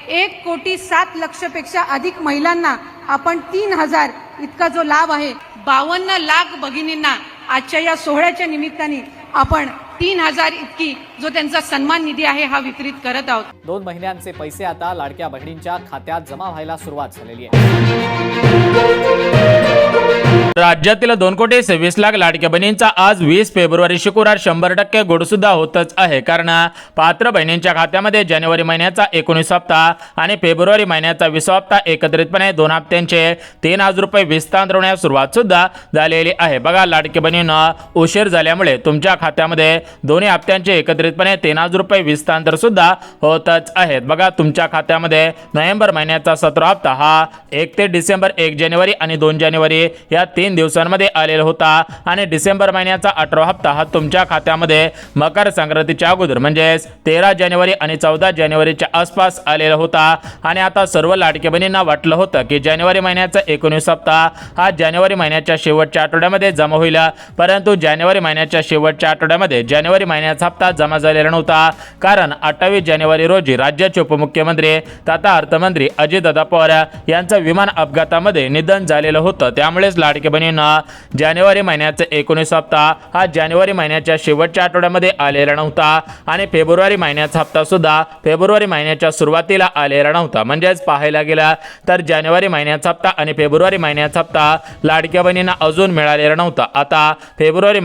1,07,00,000पेक्षा अधिक महिलांना आपण 3,000 इतका जो लाभ आहे, 52 लाख भगिनींना आजच्या या सोहळ्याच्या निमित्ताने आपण 3,000 इतकी जो त्यांचा सन्मान निधी आहे हा वितरित करत आहोत। 2 महिन्यांचे पैसे आता लाडक्या बहिणींच्या खात्यात जमा व्हायला सुरुवात झालेली आहे। राज्यातील 2,26,00,000 लाडक्या बहिणींचा आज 20 फेब्रुवारी शुक्रवार 100% गोड सुद्धा होतच आहे। कारण पात्र बहिणींच्या खात्यामध्ये जानेवारी महिन्याचा 19 हप्ता आणि फेब्रुवारी महिन्याचा 20 हप्ता एकत्रितपणे 2 हप्त्यांचे 3,000 रुपये विस्तारण्यास सुरुवात सुद्धा झालेली आहे। बघा, लाडक्या बहिणींना उशीर झाल्यामुळे तुमच्या खात्यामध्ये दोन्ही हप्त्यांचे एकत्रितपणे 3,000 रुपये विस्तार सुद्धा होतच आहेत। बघा, तुमच्या खात्यामध्ये नोव्हेंबर महिन्याचा 17 हप्ता हा 1 ते डिसेंबर 1 जानेवारी आणि 2 जानेवारी या 3 दिवसांमध्ये आलेला होता आणि डिसेंबर महिन्याचा 18 हप्ता हा तुमच्या खात्यामध्ये मकर संक्रांतीच्या अगोदर म्हणजे 13 जानेवारी आणि 14 जानेवारीच्या आसपास आलेला होता। आणि आता सर्व लाडक्या बहिणींना वाटलं होतं की जानेवारी महिन्याचा 19 हप्ता हा जानेवारी महिन्याच्या शेवटच्या आठवड्यामध्ये जमा होईल, परंतु जानेवारी महिन्याच्या शेवटच्या आठवड्यामध्ये जानेवारी महिन्याचा हप्ता जमा झालेला नव्हता। कारण 28 जानेवारी रोजी राज्याचे उपमुख्यमंत्री तथा अर्थमंत्री अजितदादा पवार यांचं विमान अपघातामध्ये निधन झालेलं होतं। त्यामुळेच लाडक्या बहिणींना जानेवारी महिन्याचा 19 हप्ता हा जानेवारी महिन्याच्या शेवटच्या आठवड्यामध्ये आलेला नव्हता आणि फेब्रुवारी महिन्याचा हप्ता सुद्धा फेब्रुवारी महिन्याच्या सुरुवातीला आलेला नव्हता। म्हणजेच पाहायला गेला तर जानेवारी महिन्याचा हप्ता आणि फेब्रुवारी महिन्याचा हप्ता लाडक्या बहिणींना अजून मिळालेला नव्हता। आता फेब्रुवारी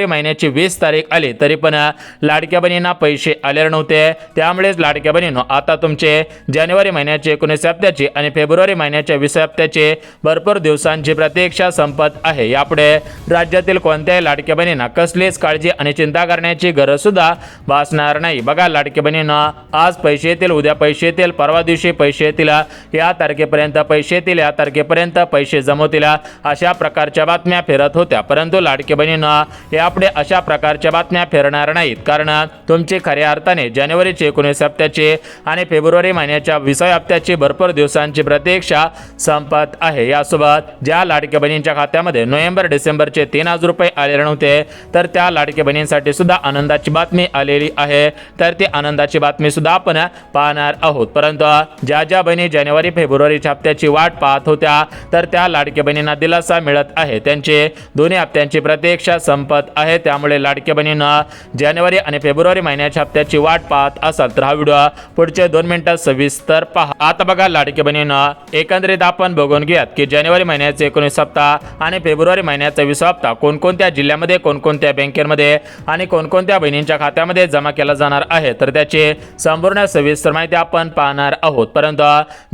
महिन्याची 20 तारीख आली तरी पण लाडक्या बहिणींना पैसे आलेले नव्हते। त्यामुळेच लाडक्या बहिणींनो, आता तुमचे जानेवारी महिन्याचे 19 हप्त्याची आणि फेब्रुवारी महिन्याच्या 20 हप्त्याचे भरपूर दिवसांची प्रतीक्षा संपत आहे। यापुढे राज्यातील कोणत्याही लाडक्या बहिणींना कसलीच काळजी आणि चिंता करण्याची गरज सुद्धा भासणार नाही। बघा, लाडक्या बहिणींना आज पैसे येतील, उद्या पैसे येतील, परवा दिवशी पैसे येतील, या तारखेपर्यंत पैसे येतील, या तारखेपर्यंत पैसे जमवतील, अशा प्रकारच्या बातम्या फिरत होत्या। परंतु लाडक्या बहिणींना यापुढे अशा प्रकारच्या बातम्या फिरणार नाहीत। कारण तुमची खऱ्या अर्थाने जानेवारीचे 19 हप्त्याचे आणि फेब्रुवारी महिन्याच्या 20 हप्त्याची भरपूर दिवसांची प्रतीक्षा संपत आहे। यासोबत ज्या लाडक्या बहिणींच्या खात्यामध्ये नोव्हेंबर डिसेंबरचे 3,000 रुपये आलेले नव्हते तर त्या लाडक्या बहिणींसाठी सुद्धा आनंदाची बातमी आलेली आहे। तर ती आनंदाची बातमी सुद्धा आपण पाहणार आहोत। परंतु ज्या ज्या बहिणी जानेवारी फेब्रुवारीच्या हप्त्याची वाट पाहत होत्या तर त्या लाडक्या बहिणींना दिलासा मिळत आहे। त्यांचे दोन्ही हप्त्यांची प्रतीक्षा संपत आहे। त्यामुळे लाडक्या बहिणींना जानेवारी आणि फेब्रुवारी महिन्याच्या हप्त्याची वाट पाहत असाल तर हा व्हिडिओ पुढचे 2 मिनिटात सविस्तर पहा। आता बघा, लाडक्या बहिणींना एकंदरीत आपण बघून घ्यात की जानेवारी महिन्याचे 19 हप्ता आणि फेब्रुवारी महिन्याचा 20 हप्ता कोणकोणत्या जिल्ह्यामध्ये, कोणकोणत्या बँकेमध्ये आणि कोणकोणत्या बहिणींच्या खात्यामध्ये जमा केला जाणार आहे तर त्याची संपूर्ण सविस्तर माहिती आपण पाहणार आहोत। परंतु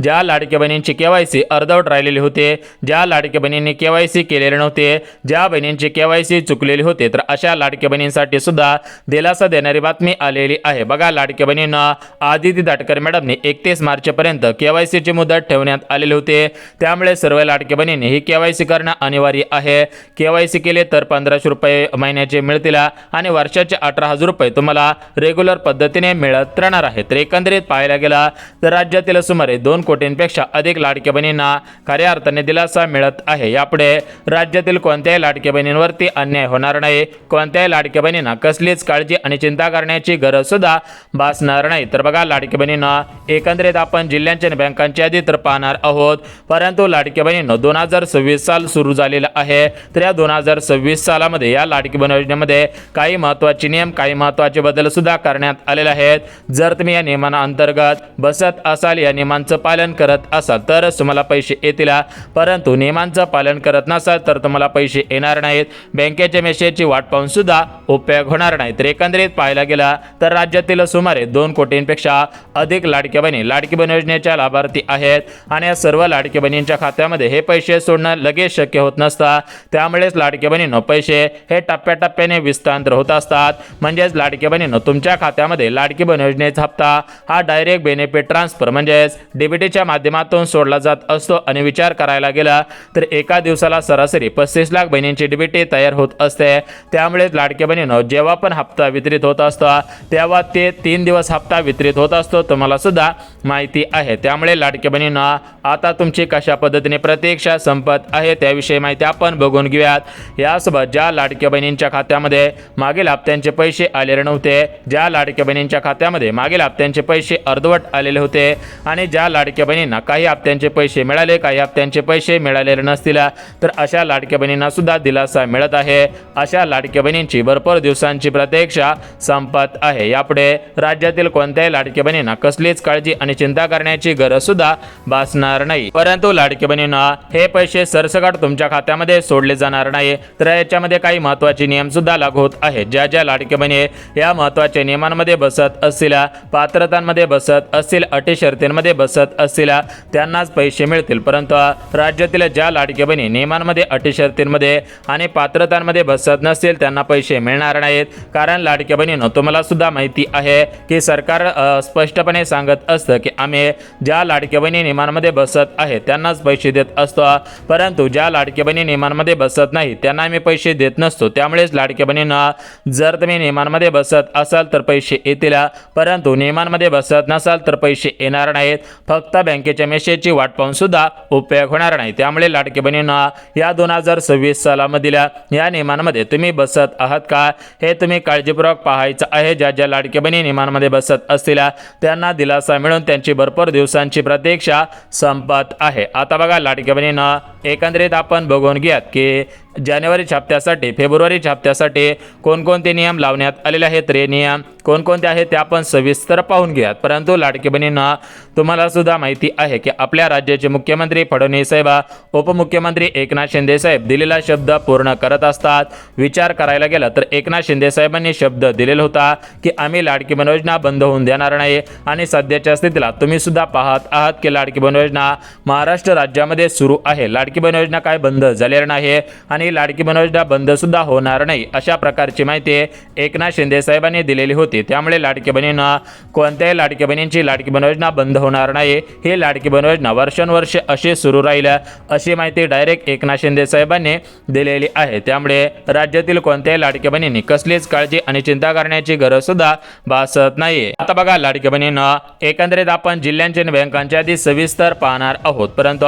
ज्या लाडक्या बहिणींची केवायसी अर्धवट राहिलेली होती, ज्या लाडक्या बहिणींनी केवायसी केलेले नव्हते, ज्या बहिणींची केवायसी चुकलेली होती तर अशा लाडक्या बहिणींसाठी सुद्धा दिलासा देणारी बातमी आलेली आहे। बघा, लाडक्या बहिणींना आदिती दाटकर मॅडमने 31 मार्च पर्यंत केवायसीची मुदत ठेवण्यात आलेली होती। त्यामुळे सर्व लाडक्या बहिणींनी ही केवायसी करणं अनिवार्य आहे। केवायसी केले तर 1,500 रुपये महिन्याचे मिळतील आणि वर्षाचे 18,000 रुपये तुम्हाला रेग्युलर पद्धतीने मिळत राहणार आहे। तर एकंदरीत पाहायला गेला तर राज्यातील सुमारे 2 कोटींपेक्षा अधिक लाडक्या बहिणींना खऱ्या अर्थाने दिलासा मिळत आहे। यापुढे राज्यातील कोणत्याही लाडक्या बहिणींवरती अन्याय होणार नाही, कोणत्याही लाडक्या बहिणींना कसलीच काळजी आणि चिंता करण्याची गरज सुद्धा भासणार नाही। तर बघा, लाडक्या बहिणींना एकंदरीत आपण जिल्ह्यांच्या बँकांची यादी तर पाहणार आहोत। परंतु लाडक्या बहिणींनो, 2026 साल सुरू झालेला आहे। तर या 2026 सालामध्ये या लाडकी बहीण योजनेमध्ये काही महत्त्वाचे नियम, काही महत्त्वाचे बदल सुद्धा करण्यात आलेले आहेत। जर तुम्ही या नियमांना अंतर्गत बसत असाल, या नियमांचं पालन करत असाल तरच तुम्हाला पैसे येतील, परंतु नियमांचं पालन करत नसाल तर तुम्हाला पैसे येणार नाहीत। बँकेच्या मेसेजची वाट पाहून सुद्धा उपयोग होणार नाही। तर एकंदरीत पाहायला गेला तर राज्यातील सुमारे 2 कोटींपेक्षा अधिक लाडक्या बहिणी लाडकी बहीण योजनेच्या लाभार्थी आहेत आणि या सर्व लाडक्या बहिणींच्या खात्यामध्ये हे पैसे सोडणं लगेच शक्य होत नसतं। त्यामुळेच लाडक्या बहिणींनो, पैसे हे टप्प्याटप्प्याने विस्तार होत असतात। म्हणजेच लाडक्या बहिणींनो, तुमच्या खात्यामध्ये लाडकी बहीण योजनेचा हप्ता हा डायरेक्ट बेनिफिट ट्रान्सफर म्हणजेच डीबीटीच्या माध्यमातून सोडला जात असतो आणि विचार करायला गेला तर एका दिवसाला सरासरी 35 लाख बहिणींची डीबीटी तयार होत असते। त्यामुळेच लाडक्या बहिणींनो, जेव्हा पण हप्ता वितरित होत असतो तेव्हा ते 3 दिवस हप्ता वितरित होत असतो। तुम्हाला सुद्धा सुद्धा माहिती आहे। त्यामुळे लाडक्या बहिणींना आता तुमची कशा पद्धतीने प्रतीक्षा संपत आहे त्याविषयी माहिती आपण बघून घेऊयात। यासोबत ज्या लाडक्या बहिणींच्या खात्यामध्ये मागील हप्त्यांचे पैसे आलेले नव्हते, ज्या लाडक्या बहिणींच्या खात्यामध्ये मागील हप्त्यांचे पैसे अर्धवट आलेले होते आणि ज्या लाडक्या बहिणींना काही हप्त्यांचे पैसे मिळाले, काही हप्त्यांचे पैसे मिळालेले नसतील, तर अशा लाडक्या बहिणींना सुद्धा दिलासा मिळत आहे। अशा लाडक्या बहिणींची भरपूर दिवसांची प्रतीक्षा संपत आहे। यापुढे राज्यातील कोणत्याही लाडक्या बहिणींना कसलीच काळजी आणि चिंता करण्याची गरज सुद्धा भासणार नाही। परंतु लाडक्या बहिणींना हे पैसे सरसकट तुमच्या खात्यामध्ये सोडले जाणार नाही, तर याच्यामध्ये काही महत्त्वाचे नियम सुद्धा लागू होत आहेत। ज्या लाडक्या बहिणी या महत्त्वाच्या नियमांमध्ये बसत असतील, पात्रतांमध्ये बसत असतील, अटी शर्तींमध्ये बसत असतील, त्यांनाच पैसे मिळतील। परंतु राज्यातील ज्या लाडक्या बहिणी नियमांमध्ये, अटी शर्तींमध्ये आणि पात्रतांमध्ये बसत नसतील त्यांना पैसे मिळणार नाहीत। कारण लाडक्या बहिणींनो, तुम्हाला सुद्धा माहिती आहे की सरकार स्पष्टपणे सांगत असतं की आम्ही ज्या लाडक्या बहिणी नियमांमध्ये बसत आहेत त्यांनाच पैसे देत असतो, परंतु ज्या लाडक्या बहिणी नियमांमध्ये बसत नाही त्यांना आम्ही पैसे देत नसतो। त्यामुळेच लाडक्या बहिणींना जर तुम्ही नियमांमध्ये बसत असाल तर पैसे येतील, परंतु नियमांमध्ये बसत नसाल तर पैसे येणार नाहीत। फक्त बँकेच्या मेसेजची वाट पाहून सुद्धा उपयोग होणार नाही। त्यामुळे लाडक्या बहिणींना या 2026 सालामधील या नियमांमध्ये तुम्ही बसत आहात का हे तुम्ही काळजीपूर्वक पाहायचं आहे। ज्या लाडक्या बहिणी नियमांमध्ये बसत असतील त्यांना दिलासा मिळून त्यांची भरपूर दिवसांची प्रतीक्षा संपत आहे। आता बघा लाडक्या बहिणींना एकंदरीत आपण बघून घ्यात की जानेवारी हप्त्यासाठी, फेब्रुवारी हप्त्यासाठी कोणकोणते नियम लावण्यात आलेले आहेत, ते नियम कोणकोणते आहेत ते आपण सविस्तर पाहून घेऊयात। परंतु लाडकी बहिणींना तुम्हाला सुद्धा माहिती आहे की आपल्या राज्याचे मुख्यमंत्री फडणवीस साहेब, उपमुख्यमंत्री एकनाथ शिंदे साहेब दिलेला शब्द पूर्ण करत असतात। विचार करायला गेला तर एकनाथ शिंदे साहेबांनी शब्द दिलेला होता की आम्ही लाडकी बहीण योजना बंद होऊन देणार नाही, आणि सध्याच्या स्थितीला तुम्ही सुद्धा पाहत आहात की लाडकी बहीण योजना महाराष्ट्र राज्यामध्ये सुरू आहे। लाडकी बहीण योजना काय बंद झालेली नाही आणि लाडकी बहीण योजना बंद सुद्धा होणार नाही, अशा प्रकारची माहिती एकनाथ शिंदे साहेबांनी दिलेली होती। त्यामुळे लाडकी बहिणींना कोणत्याही लाडकी बहिणींची लाडकी बहीण योजना बंद होणार नाही, हे लाडकी बहीण योजना वर्षानुवर्ष अशी सुरू राहील अशी माहिती डायरेक्ट एकनाथ शिंदे साहेबांनी दिलेली आहे। त्यामुळे राज्यातील कोणत्याही लाडकी बहिणींनी कसलीच काळजी आणि चिंता करण्याची गरज सुद्धा भासत नाही। आता बघा लाडकी बहिणींना एकंदरीत आपण जिल्ह्यांच्या आणि बँकांची यादी सविस्तर पाहणार आहोत, परंतु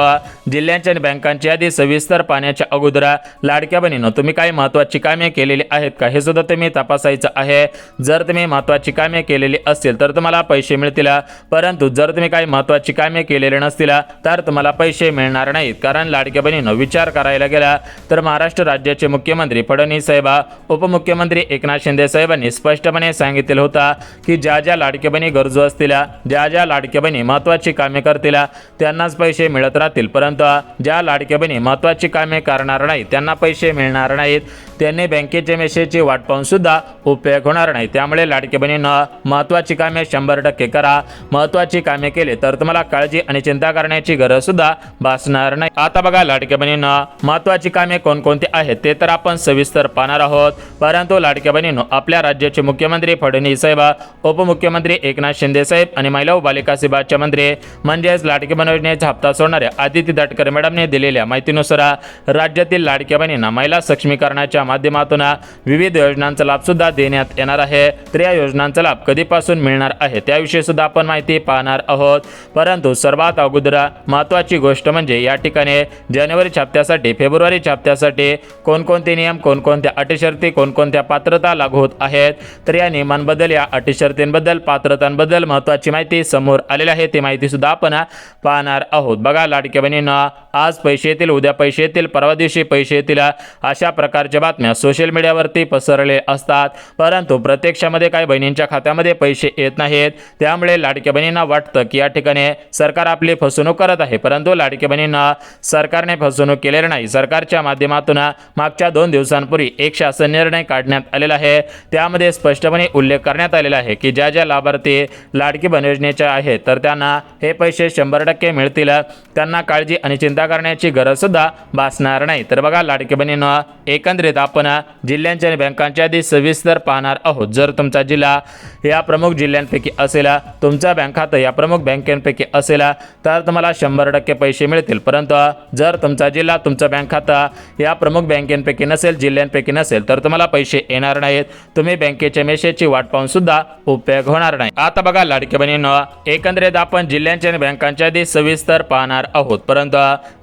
जिल्ह्यांच्या आणि बँकांची यादी सविस्तर पाहण्याच्या अगोदर लाडक्या बहिणींनो तुम्ही काही महत्त्वाची कामे केलेली आहेत का हे सुद्धा तुम्ही तपासायचं आहे। जर तुम्ही महत्त्वाची कामे केलेली असतील तर तुम्हाला पैसे मिळतील, परंतु जर तुम्ही काही महत्त्वाची कामे केलेली नसतील तर तुम्हाला पैसे मिळणार नाहीत। कारण लाडक्या बहिणींनो विचार करायला गेला तर महाराष्ट्र राज्याचे मुख्यमंत्री फडणवीस साहेब, उपमुख्यमंत्री एकनाथ शिंदे साहेबांनी स्पष्टपणे सांगितले होता की ज्या लाडक्या बहिणी गरजू असतील, ज्या लाडक्या बहिणी महत्त्वाची कामे करतील त्यांनाच पैसे मिळत राहतील, परंतु ज्या लाडक्या बहिणी महत्त्वाची कामे करणार नाही त्यांना पैसे मिळणार नाहीत। त्यांनी बँकेचे मेसेजची वाट पाहून सुद्धा उपयोग होणार नाही। त्यामुळे लाडक्या बहिणींना महत्त्वाची कामे 100% करा। महत्त्वाची कामे केली तर तुम्हाला काळजी आणि चिंता करण्याची गरज सुद्धा भासणार नाही। आता बघा लाडक्या बहिणींना महत्त्वाची कामे कोणकोणती आहेत ते तर आपण सविस्तर पाहणार आहोत, परंतु लाडक्या बहिणींनो आपल्या राज्याचे मुख्यमंत्री फडणवीस साहेब, उपमुख्यमंत्री एकनाथ शिंदे साहेब आणि महिला व बालिका विभागाचे मंत्री म्हणजेच लाडकी बहीण योजनेचा हप्ता सोडणाऱ्या आदिती तटकरे मॅडमने दिलेल्या माहितीनुसार राज्यातील लाडक्या बहिणींना महिला सक्षमीकरणाच्या माध्यमातून विविध योजनांचा लाभ सुद्धा देण्यात येणार आहे। तर या योजनांचा लाभ कधीपासून मिळणार आहे त्याविषयी सुद्धा आपण माहिती पाहणार आहोत, परंतु सर्वात अगोदर महत्त्वाची गोष्ट म्हणजे या ठिकाणी जानेवारी हप्त्यासाठी, फेब्रुवारी हप्त्यासाठी कोणकोणते नियम, कोणकोणत्या अटी शर्ती, कोणकोणत्या पात्रता लागू होत आहेत, तर या नियमांबद्दल, या अटी शर्तींबद्दल, पात्रतांबद्दल महत्त्वाची माहिती समोर आलेली आहे। ती माहिती सुद्धा आपण पाहणार आहोत। बघा लाडक्या बहिणींना आज पैसे येतील, उद्या पैसे येतील, परवा दिवशी पैसे येतील, अशा प्रकारच्या बातम्या सोशल मीडियावरती पसरले असतात, परंतु प्रत्यक्षामध्ये काही बहिणींच्या खात्यामध्ये पैसे येत नाहीत। त्यामुळे लाडक्या बहिणींना वाटतं की या ठिकाणी सरकार आपली फसवणूक करत आहे, परंतु लाडक्या बहिणींना सरकारने फसवणूक केलेली नाही। सरकारच्या माध्यमातून मागच्या 2 दिवसांपूर्वी एक शासन निर्णय काढण्यात आलेला आहे, त्यामध्ये स्पष्टपणे उल्लेख करण्यात आलेला आहे की ज्या लाभार्थी लाडकी बहीण योजनेच्या आहेत तर त्यांना हे पैसे 100% मिळतील, त्यांना काळजी आणि चिंता करण्याची गरज सुद्धा भासणार नाही। तर बघा लाडकी बहिणींना एकंदरीत आपण जिल्ह्यांच्या आणि बँकांच्या यादी सविस्तर पाहणार आहोत। जर तुमचा जिल्हा या प्रमुख जिल्ह्यांपैकी असेल, तुमचा बँक खातं या प्रमुख बँकेपैकी असेल तर तुम्हाला 100% पैसे मिळतील। परंतु जर तुमचा जिल्हा तुमचं बँक खातं या प्रमुख बँकेपैकी नसेल, जिल्ह्यांपैकी नसेल तर तुम्हाला पैसे येणार नाहीत। तुम्ही बँकेच्या मेसेजची वाट पाहून सुद्धा उपयोग होणार नाही। आता बघा लाडक्या बहिणींनो, एकंदरीत आपण जिल्ह्यांच्या आणि बँकांच्या यादी सविस्तर पाहणार आहोत। परंतु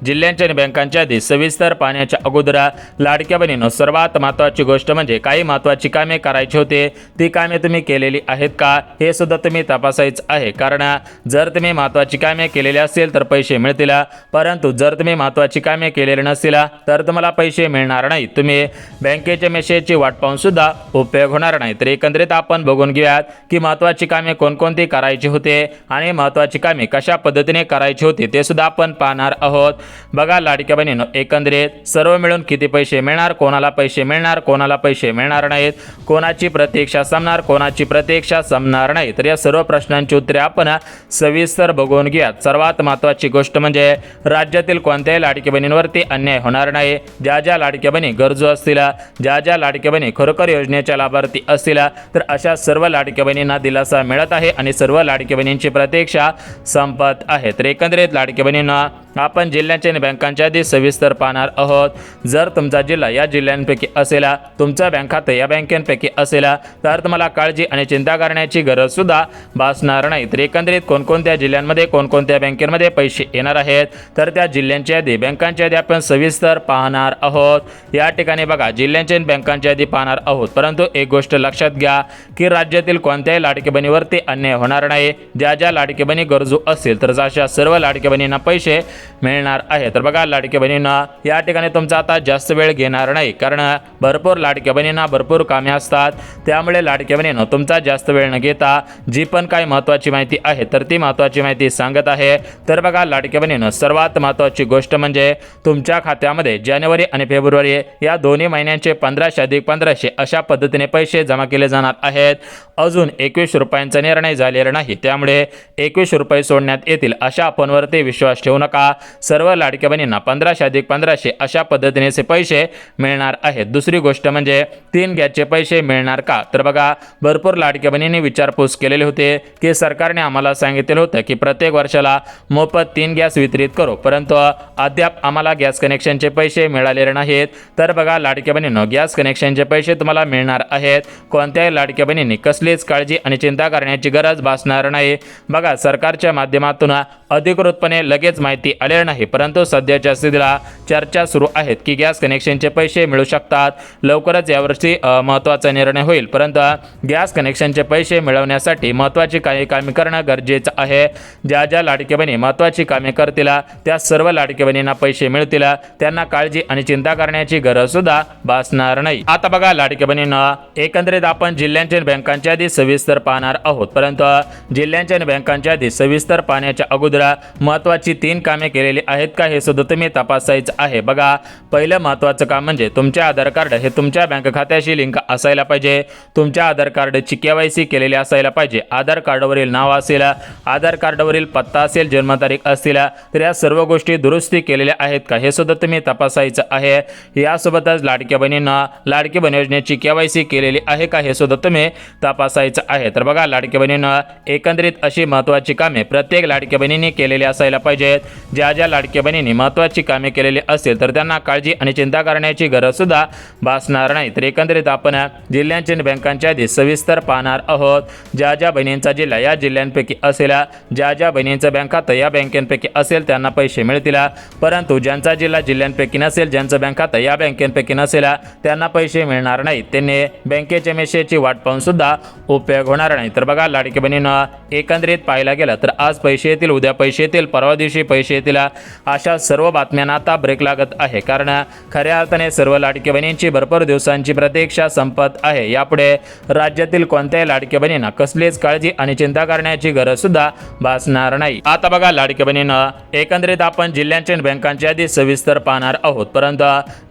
जिल्ह्यांच्या आणि बँकांच्या यादी सविस्तर पाहण्याच्या अगोदर लाडक्या बहिणींनो, सर्वात महत्त्वाची गोष्ट म्हणजे काही महत्त्वाची कामे करायची होते, ती कामे तुम्ही केलेली आहेत का हे सुद्धा तुम्ही तपासायचं आहे। कारण जर तुम्ही महत्त्वाची कामे केलेली असेल तर पैसे मिळतील, परंतु जर तुम्ही महत्त्वाची कामे केलेली नसतील तर तुम्हाला पैसे मिळणार नाही। तुम्ही बँकेच्या मेसेजची वाट पाहून सुद्धा उपयोग होणार नाही। तर एकंदरीत आपण बघून घेऊयात की महत्त्वाची कामे कोणकोणती करायची होते आणि महत्त्वाची कामे कशा पद्धतीने करायची होती ते सुद्धा आपण पाहणार आहोत। बघा लाडक्या बहिणींनो, एकंदरीत सर्व मिळून किती पैसे मिळणार, कोणाला पैसे मिळणार, कोणाला पैसे मिळणार नाहीत, कोणाची प्रतीक्षा संपणार, कोणाची प्रतीक्षा संपणार नाही, तर या सर्व प्रश्नांची उत्तरे आपण सविस्तर बघून घेऊयात। सर्वात महत्त्वाची गोष्ट म्हणजे राज्यातील कोणत्याही लाडक्या बहिणींवरती अन्याय होणार नाही। ज्या ज्या लाडक्या बहिणी गरजू असतील, ज्या ज्या लाडक्या बहिणी खरोखर योजनेच्या लाभार्थी असतील तर अशा सर्व लाडक्या बहिणींना दिलासा मिळत आहे आणि सर्व लाडक्या बहिणींची प्रतीक्षा संपत आहे। तर एकंदरीत लाडक्या बहिणींना आपण जिल्ह्यांच्या आणि बँकांच्या यादी सविस्तर पाहणार आहोत। जर तुमचा जिल्हा या जिल्ह्यांपैकी असेल, तुमचं बँक खातं या बँकेपैकी असेल तर तुम्हाला काळजी आणि चिंता करण्याची गरज सुद्धा भासणार नाही। तर एकंदरीत कोणकोणत्या जिल्ह्यांमध्ये कोणकोणत्या बँकेमध्ये पैसे येणार आहेत तर त्या जिल्ह्यांच्या यादी बँकांच्या यादी आपण सविस्तर पाहणार आहोत। या ठिकाणी बघा जिल्ह्यांच्या आणि बँकांच्या यादी पाहणार आहोत, परंतु एक गोष्ट लक्षात घ्या की राज्यातील कोणत्याही लाडक्या बहिणीवरती अन्याय होणार नाही। ज्या ज्या लाडक्या बहिणी गरजू असतील तर अशा सर्व लाडक्या बहिणींना पैसे मिळणार आहे। तर बघा लाडक्या बहिणींना या ठिकाणी तुमचा आता जास्त वेळ घेणार नाही, कारण भरपूर लाडक्या बहिणींना भरपूर कामे असतात, त्यामुळे लाडक्या बहिणींनो तुमचा जास्त वेळ न घेता जी पण काही महत्त्वाची माहिती आहे तर ती महत्त्वाची माहिती सांगत आहे। तर बघा लाडक्या बहिणींनो, सर्वात महत्त्वाची गोष्ट म्हणजे तुमच्या खात्यामध्ये जानेवारी आणि फेब्रुवारी या दोन्ही महिन्यांचे 1500 अधिक 1500 अशा पद्धतीने पैसे जमा केले जाणार आहेत। अजून 21 रुपयांचा निर्णय झालेला नाही, त्यामुळे 21 रुपये सोडण्यात येतील अशा फोनवरती विश्वास ठेवू नका। सर्व लाडक्या बहिणींना 1500 अधिक 1500 अशा पद्धतीने पैसे मिळणार आहेत। दुसरी गोष्ट म्हणजे 3 गॅसचे पैसे मिळणार का, तर बघा भरपूर लाडक्या बहिणींनी विचारपूस केलेली होते की सरकारने आम्हाला सांगितलेलं होतं की प्रत्येक वर्षाला मोफत 3 गॅस वितरित करू, परंतु अद्याप आम्हाला गॅस कनेक्शनचे पैसे मिळालेले नाहीत। तर बघा लाडक्या बहिणींनो, गॅस कनेक्शनचे पैसे तुम्हाला मिळणार आहेत। कोणत्याही लाडक्या बहिणींनी कसलीच काळजी आणि चिंता करण्याची गरज भासणार नाही। बघा सरकारच्या माध्यमातून अधिकृतपणे लगेच माहिती आलेली नाही, परंतु सध्याच्या स्थितीला चर्चा सुरू आहेत की गॅस कनेक्शनचे पैसे मिळू शकतात। लवकरच यावर्षी महत्त्वाचा निर्णय होईल, परंतु गॅस कनेक्शनचे पैसे मिळवण्यासाठी महत्त्वाची काही कामे करणं गरजेचं आहे। ज्या ज्या लाडक्या बहिणी महत्त्वाची कामे करतील त्या सर्व लाडक्या बहिणींना पैसे मिळतील, त्यांना काळजी आणि चिंता करण्याची गरज सुद्धा भासणार नाही। आता बघा लाडक्या बहिणींना, एकंदरीत आपण जिल्ह्यांच्या बँकांच्या यादी सविस्तर पाहणार आहोत, परंतु जिल्ह्यांच्या बँकांच्या यादी सविस्तर पाहण्याच्या अगोदर महत्त्वाची 3 कामे केलेली आहेत का हे सुद्धा तुम्ही तपासायचं आहे। बघा पहिलं महत्त्वाचं काम म्हणजे तुमचे आधार कार्ड हे तुमच्या बँक खात्याशी लिंक असायला पाहिजे। तुमच्या आधार कार्डची KYC केलेली असायला पाहिजे। आधार कार्डवरील नाव असेल, आधार कार्डवरील पत्ता असेल, जन्मतारीख असतील तर या सर्व गोष्टी दुरुस्ती केलेल्या आहेत का हे सुद्धा तुम्ही तपासायचं आहे। यासोबतच लाडक्या बहिणींना लाडकी बहीण योजनेची KYC केलेली आहे का हे सुद्धा तुम्ही तपासायचं आहे। तर बघा लाडक्या बहिणींना, एकंदरीत अशी महत्त्वाची कामे प्रत्येक लाडक्या बहिणींनी केलेली असायला पाहिजेत। ज्या ज्या लाडक्या बहिणींनी महत्त्वाची कामे केलेली असेल तर त्यांना काळजी आणि चिंता करण्याची गरज सुद्धा भासणार नाही। तर एकंदरीत आपण जिल्ह्यांच्या बँकांच्या यादी सविस्तर पाहणार आहोत। ज्या ज्या बहिणींचा जिल्हा या जिल्ह्यांपैकी असेल, ज्या ज्या बहिणींचं बँक खातं या बँकेपैकी असेल त्यांना पैसे मिळतील, परंतु ज्यांचा जिल्हा जिल्ह्यांपैकी नसेल, ज्यांचं बँक खातं या बँकेपैकी नसेल त्यांना पैसे मिळणार नाहीत। त्यांनी बँकेच्या मेसेजची वाट पाहून सुद्धा उपयोग होणार नाही। तर बघा लाडक्या बहिणींना, एकंदरीत पाहायला गेलं तर आज पैसे येतील, उद्या पैसे येतील, परवा दिवशी पैसे येतील अशा सर्व बातम्यांना आता ब्रेक लागत आहे, कारण खऱ्या अर्थाने सर्व लाडक्या बहिणींची भरपूर दिवसांची प्रतीक्षा संपत आहे। यापुढे राज्यातील कोणत्याही लाडक्या बहिणींना कसलीच काळजी आणि चिंता करण्याची गरज सुद्धा भासणार नाही। आता बघा लाडक्या बहिणींना, एकंदरीत आपण जिल्ह्यांच्या बँकांच्या यादी सविस्तर पाहणार आहोत, परंतु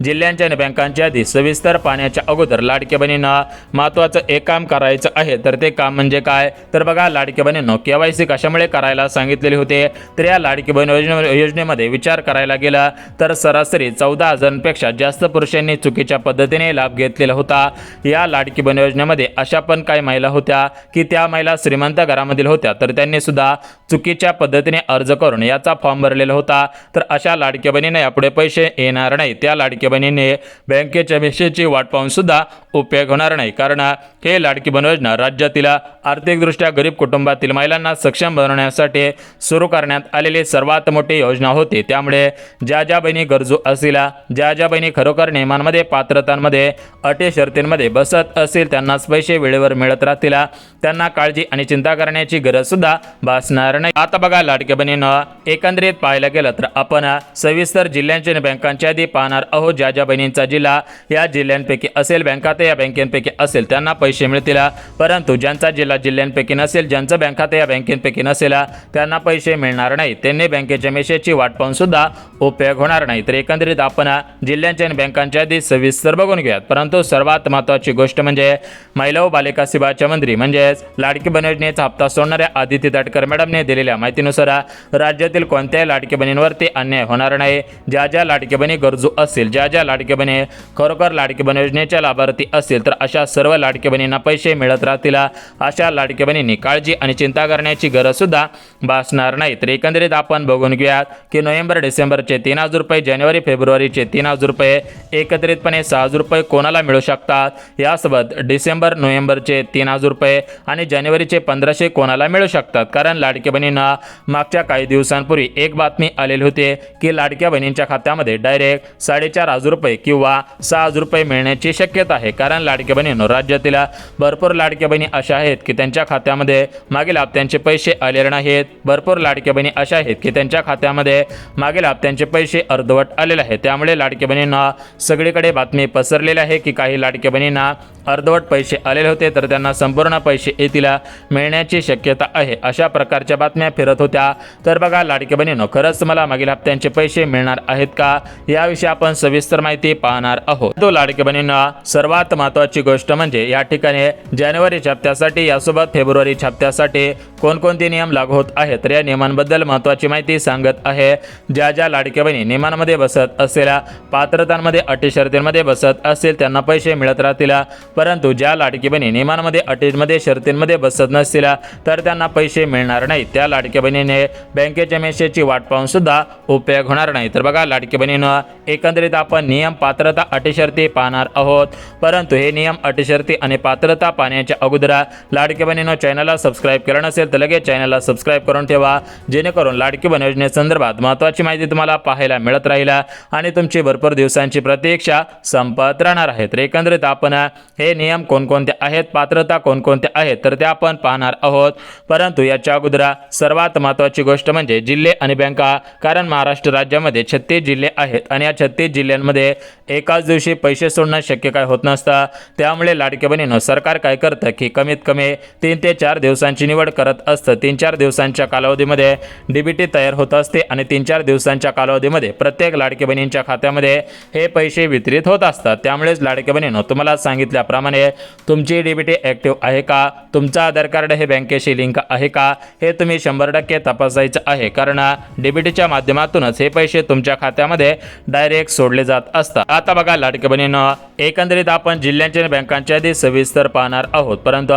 जिल्ह्यांच्या बँकांच्या यादी सविस्तर पाहण्याच्या अगोदर लाडक्या बहिणींना महत्त्वाचं एक काम करायचं आहे। तर ते काम म्हणजे काय, तर बघा लाडक्या बहिणींनो, KYC कशामुळे करायला सांगितलेले होते होते, तर या लाडकी बहीण योजनेमध्ये विचार करायला गेला तर सरासरी 14,000पेक्षा जास्त पुरुषांनी चुकीच्या पद्धतीने लाभ घेतलेला होता। या लाडकी बहीण योजनेमध्ये अशा पण काही महिला होत्या की त्या महिला श्रीमंत घरामधील होत्या, तर त्यांनी सुद्धा चुकीच्या पद्धतीने अर्ज करून याचा फॉर्म भरलेला होता। तर अशा लाडक्या बहिणींना यापुढे पैसे येणार नाही। त्या लाडक्या बहिणींनी बँकेच्या मेसेजची वाट पाहून सुद्धा उपयोग होणार नाही, कारण हे लाडकी बहीण योजना राज्यातील आर्थिकदृष्ट्या गरीब कुटुंबातील महिलांना सक्षम बनवण्यासाठी सुरू करण्यात आलेली सर्वात मोठी योजना होती। त्यामुळे ज्या ज्या बहिणी गरजू असतील, ज्या ज्या बहिणी खरोखर नियमांमध्ये पात्रतांमध्ये अटी शर्तींमध्ये बसत असेल त्यांनाच पैसे वेळेवर मिळत राहतील, त्यांना काळजी आणि चिंता करण्याची गरज सुद्धा भासणार नाही। आता बघा लाडक्या बहिणींना एकंदरीत पाहायला गेलं तर आपण सविस्तर जिल्ह्यांची आणि बँकांची यादी पाहणार आहोत। ज्या ज्या बहिणींचा जिल्हा या जिल्ह्यांपैकी असेल, बँका या बँकेपैकी असेल त्यांना पैसे मिळतील, परंतु ज्यांचा जिल्हा जिल्ह्यांपैकी नसेल, ज्यांचं बँका या बँकेपैकी नसेल त्यांना पैसे मिळणार नाही। त्यांनी बँकेच्या मेसेजची वाट पाहून सुद्धा उपयोग होणार नाही। तर एकंदरीत आपण जिल्ह्यांच्या आणि बँकांच्या यादी सविस्तर बघून घेऊयात। परंतु सर्वात महत्त्वाची गोष्ट म्हणजे महिला व बालिका विभागाच्या मंत्री म्हणजेच लाडकी बहीण योजनेचा हप्ता सोडणाऱ्या आदिती तटकरे मॅडमने दिलेल्या माहितीनुसार राज्यातील कोणत्याही लाडक्या बहिणींवरती अन्याय होणार नाही। ज्या ज्या लाडक्या बहिणी गरजू असतील, ज्या ज्या लाडक्या बहिणी खरोखर लाडकी बहीण योजनेच्या लाभार्थी असतील, तर अशा सर्व लाडक्या बहिणींना पैसे मिळत राहतील। अशा लाडक्या बहिणींनी काळजी आणि चिंता करण्याची गरज सुद्धा भासणार नाही। तर एकंदरीत आपण बघून घेऊयात की नोव्हेंबर डिसेंबरचे 3,000 रुपये, जानेवारी फेब्रुवारीचे 3,000 रुपये, एकत्रितपणे 6,000 रुपये कोणाला मिळू शकतात। यासोबत डिसेंबर नोव्हेंबरचे 3,000 रुपये आणि जानेवारीचे 1,500 कोणाला मिळू शकतात। कारण लाडक्या बहिणींना मागच्या काही दिवसांपूर्वी एक बातमी आलेली होती की लाडक्या बहिणींच्या खात्यामध्ये डायरेक्ट 4,500 रुपये किंवा 6,000 रुपये मिळण्याची शक्यता आहे। कारण लाडक्या बहिणींनो राज्यातील भरपूर लाडक्या बहिणी अशा आहेत की त्यांच्या खात्यामध्ये मागील हप्त्यांचे पैसे आलेले नाहीत। भरपूर लाडक्या बहिणी अशा आहेत की त्यांच्या खात्यामध्ये मागील हप्त्यांचे पैसे अर्धवट आलेले आहेत। त्यामुळे लाडक्या बहिणींना सगळीकडे बातमी पसरलेली आहे की काही लाडक्या बहिणींना अर्धवट पैसे आलेले होते, तर त्यांना संपूर्ण पैसे येतील मिळण्याची शक्यता आहे। अशा प्रकारच्या बातम्या फिरत होत्या। तर बघा लाडक्या बहिणींनो, खरंच मला मागील हप्त्यांचे पैसे मिळणार आहेत का याविषयी आपण सविस्तर माहिती पाहणार आहोत। तो लाडक्या बहिणींना सर्वात महत्त्वाची गोष्ट म्हणजे या ठिकाणी जानेवारी हप्त्यासाठी यासोबत फेब्रुवारी हप्त्यासाठी कोणकोणते नियम लागू होत आहेत, तर या नियमांबद्दल महत्त्वाची माहिती सांगत आहे। ज्या ज्या लाडक्या बहिणी नियमांमध्ये बसत असलेल्या पात्रतांमध्ये अटी शर्तींमध्ये बसत असेल त्यांना पैसे मिळत राहतील, परंतु ज्या लाडकी बहिणी नियमांमध्ये अटींमध्ये शर्तींमध्ये बसत नसतील तर त्यांना पैसे मिळणार नाहीत। त्या लाडक्या बहिणीने बँकेच्या मेसेजची वाट पाहून सुद्धा उपयोग होणार नाही। तर बघा लाडक्या बहिणीनं एकंदरीत आपण नियम, पात्रता, अटी शर्ती पाहणार आहोत। परंतु हे नियम, अटी शर्ती आणि पात्रता पाहण्याच्या अगोदर लाडक्या बहिणीनं चॅनलला सबस्क्राईब केलं नसेल तर लगेच चॅनलला सबस्क्राईब करून ठेवा, जेणेकरून लाडकी बहीण योजनेसंदर्भात महत्त्वाची माहिती तुम्हाला पाहायला मिळत राहील आणि तुमची भरपूर दिवसांची प्रतीक्षा संपत राहणार आहे। तर एकंदरीत आपण हे नियम कोणकोणते आहेत, पात्रता कोणकोणते आहेत तर ते आपण पाहणार आहोत। परंतु याच्या अगोदर सर्वात महत्त्वाची गोष्ट म्हणजे जिल्हे आणि बँका, कारण महाराष्ट्र राज्यामध्ये 36 जिल्हे आहेत आणि या 36 जिल्ह्यांमध्ये एकाच दिवशी पैसे सोडणं शक्य काय होत नसतं। त्यामुळे लाडक्या बहिणींनो सरकार काय करतं की कमीत कमी 3 ते 4 दिवसांची निवड करत असतं। 3-4 दिवसांच्या कालावधीमध्ये डीबीटी तयार होत असते आणि 3-4 दिवसांच्या कालावधीमध्ये प्रत्येक लाडक्या बहिणींच्या खात्यामध्ये हे पैसे वितरित होत असतात। त्यामुळेच लाडक्या बहिणींनो तुम्हाला सांगितल्याप्रमाणे तुमची डीबीटी ॲक्टिव्ह आहे का, तुमचं आधार कार्ड हे बँकेशी लिंक आहे का, हे तुम्ही 100% तपासायचं आहे। कारण डीबीटीच्या माध्यमातूनच हे पैसे तुमच्या खात्यामध्ये डायरेक्ट सोडले जात असतात। आता बघा लाडक्या बहिणींनो एकंदरीत आपण जिल्ह्यांच्या आणि बँकांच्या यादी सविस्तर पाहणार आहोत। परंतु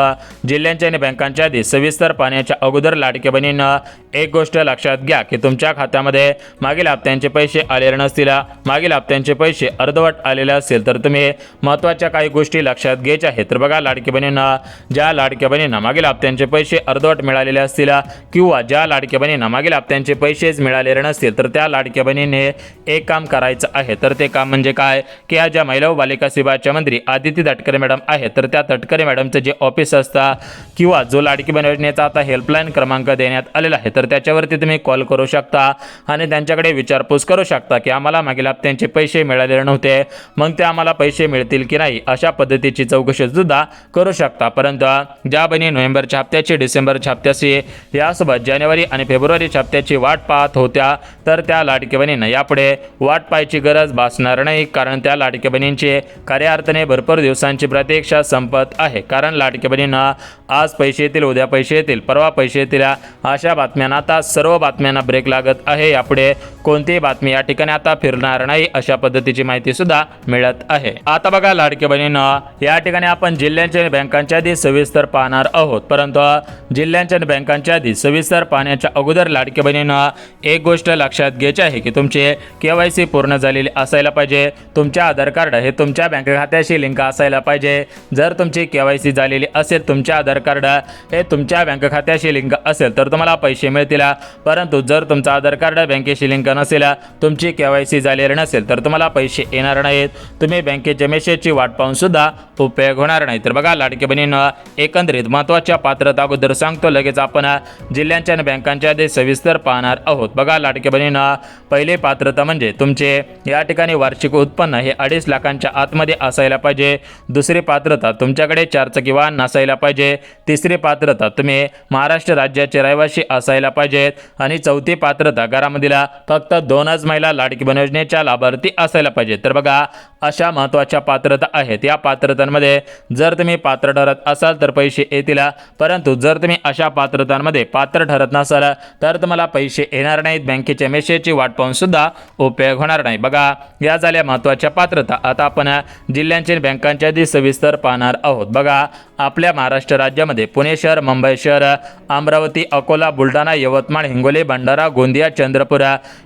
जिल्ह्यांच्या आणि बँकांच्या यादी सविस्तर पाहण्याच्या अगोदर लाडक्या बहिणींनो एक गोष्ट लक्षात घ्या की तुमच्या खात्यामध्ये मागील हप्त्यांचे पैसे आलेले नसतील, मागील हप्त्यांचे पैसे अर्धवट आलेले असेल तर तुम्ही महत्त्वाच्या काही गोष्टी लक्षात घ्यायच्या आहेत। तर बघा लाडक्या बहिणींना, ज्या लाडक्या बहिणींना मागील हप्त्यांचे पैसे अर्धवट मिळालेले असतील किंवा ज्या लाडक्या बहिणींना मागील हप्त्यांचे पैसेच मिळालेले नसतील तर त्या लाडक्या बहिणीने एक काम करायचं आहे। तर ते काम म्हणजे काय की या ज्या महिला व बालिका विभागाच्या मंत्री आदिती तटकरे मॅडम आहेत, तर त्या तटकरे मॅडमचं जे ऑफिस असतं किंवा जो लाडकी बहीण योजनेचा आता हेल्पलाईन क्रमांक देण्यात आलेला आहे तर त्याच्यावरती तुम्ही कॉल करू शकता आणि त्यांच्याकडे विचारपूस करू शकता की आम्हाला मागील हप्त्यांचे पैसे मिळालेले नव्हते, मग ते आम्हाला पैसे मिळतील की नाही अशा पद्धतीची चौकशी सुद्धा करू शकता। परंतु ज्या बहिणी नोव्हेंबरच्या हप्त्याची, डिसेंबरच्या हप्त्याची यासोबत जानेवारी आणि फेब्रुवारीच्या हप्त्याची वाट पाहत होत्या तर त्या लाडक्या बहिणींना यापुढे वाट पाहायची गरज भासणार नाही। कारण त्या लाडक्या बहिणींचे खऱ्या अर्थाने भरपूर दिवसांची प्रतीक्षा संपत आहे, कारण लाडक्या बहिणींना आज पैसे येतील, उद्या पैसे येतील, परवा पैसे येतील, अशा बातम्यांना आता सर्व बातम्यांना ब्रेक लागत आहे. यापुढे कोणतीही बातमी या ठिकाणी आता फिरणार नाही, अशा पद्धतीची माहिती सुद्धा मिळत आहे. आता बघा लाडक्या बहिणींना, या ठिकाणी आपण जिल्ह्यांच्या आणि बँकांच्या आधी सविस्तर पाहणार आहोत, परंतु जिल्ह्यांच्या आणि बँकांच्या आधी सविस्तर पाहण्याच्या अगोदर लाडक्या बहिणींना एक गोष्ट लक्षात घ्यायची आहे की तुमचे KYC पूर्ण झालेले असायला पाहिजे. तुमचे आधार कार्ड हे तुमच्या बँक खात्याशी लिंक असायला पाहिजे. जर तुमची KYC झालेली असेल, तुमचे आधार कार्ड हे तुमच्या बँक खात्याशी लिंक असेल तर तुम्हाला पैसे मिळतील, परंतु जर तुमचं आधार कार्ड बँकेशी लिंक नसेल, तुमची KYC झालेली नसेल तर तुम्हाला पैसे येणार नाहीत. तुम्ही बँकेच्या मेसेजची वाट पाहून सुद्धा उपयोग होणार नाही. तर बघा लाडक्या बहिणींना, एकंदरीत महत्त्वाच्या पात्रता अगोदर सांगतो, लगेच आपण जिल्ह्यांच्या आणि बँकांच्या आधी सविस्तर पाहणार आहोत. बघा लाडक्या बहिणींना, पहिली पात्रता म्हणजे तुमचे या ठिकाणी वार्षिक उत्पन्न हे 2.5 लाखांच्या आतमध्ये असायला पाहिजे. दुसरी पात्रता, तुमच्याकडे 4 चाकी वाहन नसायला पाहिजे. तिसरी पात्रता, तुम्ही महाराष्ट्र राज्याचे रहिवासी असायला पाहिजेत. आणि चौथी पात्रता, घरामधील फक्त 2च महिला लाडकी बहीण योजनेच्या लाभार्थी असायला पाहिजेत. तर बघा अशा महत्त्वाच्या पात्रता आहेत. या पात्रतांमध्ये जर तुम्ही पात्र ठरत असाल तर पैसे येतील, परंतु जर तुम्ही अशा पात्रतांमध्ये पात्र ठरत नसाल तर तुम्हाला पैसे येणार नाहीत. बँकेच्या मेसेजची वाट पाहून सुद्धा उपयोग होणार नाही. बघा या झाल्या महत्त्वाच्या पात्रता. आता आपण जिल्ह्यांच्या आणि बँकांच्या आधी सविस्तर पाहणार आहोत. बघा आपल्या महाराष्ट्र राज्यामध्ये पुणे शहर, मुंबई शहर, अमरावती, अकोला, बुलढाणा, यवतमाळ, हिंगोली, भंडारा, गोंदिया, चंद्रपूर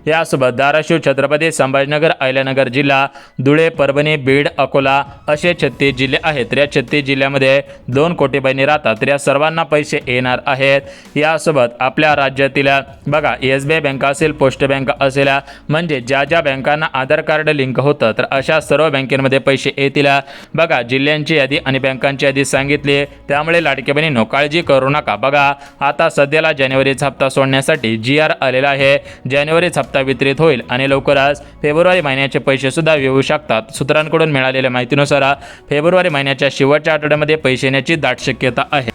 यासोबत धाराशिव, छत्रपती संभाजीनगर, अहिल्यानगर जिल्हा, धुळे, परभणी, बीड, अकोला असे 36 जिल्हे आहेत. तर या 36 जिल्ह्यामध्ये 2 कोटी बहिणी राहतात. तर या सर्वांना पैसे येणार आहेत. यासोबत आपल्या राज्यातील बघा SBI बँक असेल, पोस्ट बँक असेल, म्हणजे ज्या ज्या बँकांना आधार कार्ड लिंक होतं तर अशा सर्व बँकेमध्ये पैसे येतील. बघा जिल्ह्यांची यादी आणि बँकांची यादी सांगितली, त्यामुळे लाडक्या बहिणींनो काळजी करू नका. बघा आता सध्याला जानेवारीचा हप्ता सोडण्यासाठी GR आलेला आहे. जानेवारीचा हप्ता वितरित होईल आणि लवकरच फेब्रुवारी महिन्याचे पैसे सुद्धा येऊ शकतात. सूत्रांकडून मिळालेल्या माहितीनुसार फेब्रुवारी महिन्याच्या शेवटच्या आठवड्यामध्ये पैसे येण्याची दाट शक्यता आहे.